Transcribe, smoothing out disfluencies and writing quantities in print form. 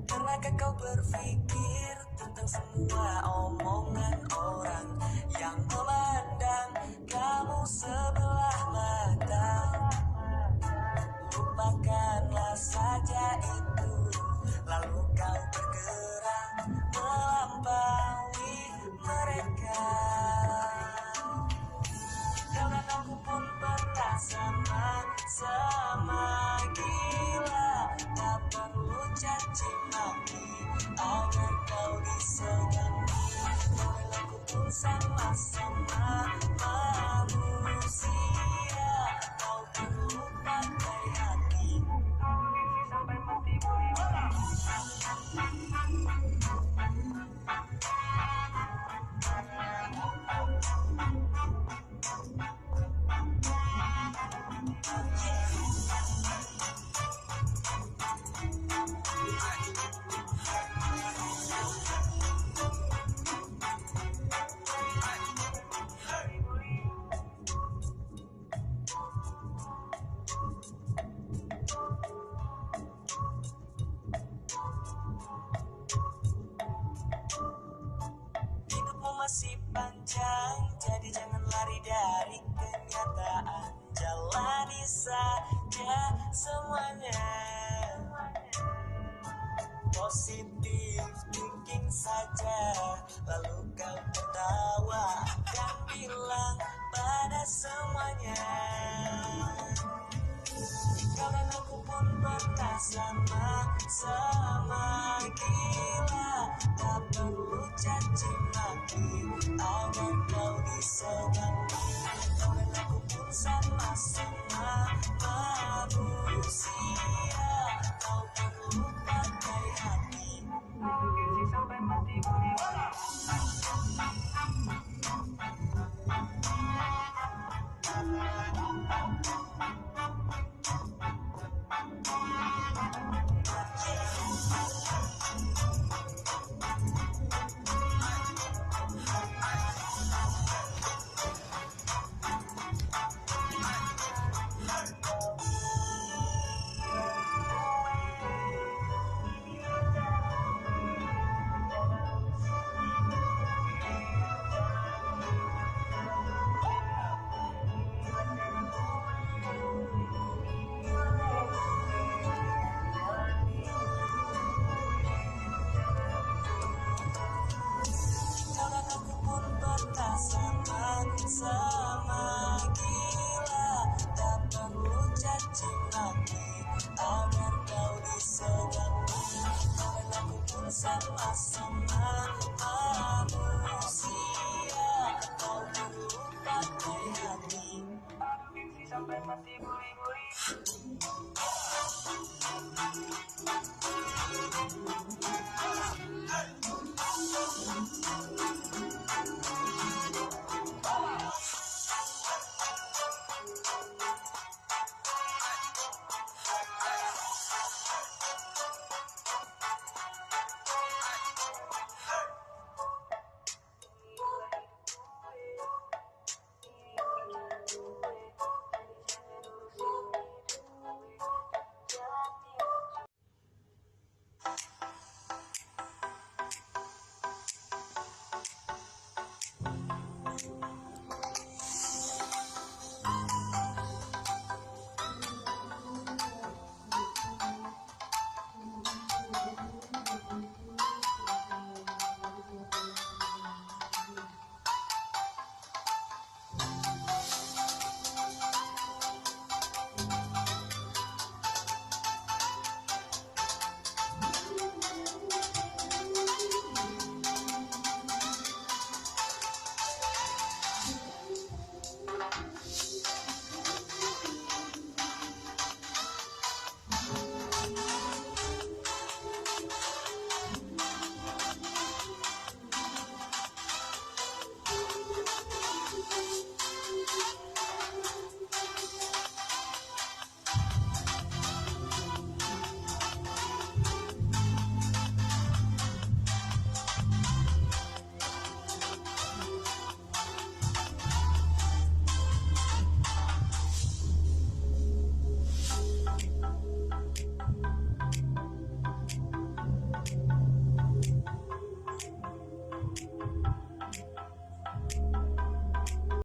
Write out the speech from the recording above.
Pernahkah kau berpikir tentang semua omongan orang yang memandang kamu sebelah mata? Lupakanlah saja itu, lalu kau bergerak melampaui mereka. Kau dan aku pun pernah sama-sama gila, tak perlu caci maki agar kau disegani. Kau dan aku pun sama-sama manusia, kau perlu pakai hati. Sampai mati boleh. Hidupmu masih panjang, jadi jangan lari dari kenyataan. Jalani saja semuanya. Positif thinking saja, lalu kau tertawa dan bilang pada semuanya. Kau dan aku pun pernah sama-sama gila, tak perlu caci maki agar kau disegani. Kau dan aku pun sama-sama manusia, kau perlu pakai hati. Sampai mati boleh. Sama gila, tak perlu caci maki agar kau disegani. Kau dan aku pun sama-sama manusia, kau perlu pakai hati. Sampai mati buri-buri.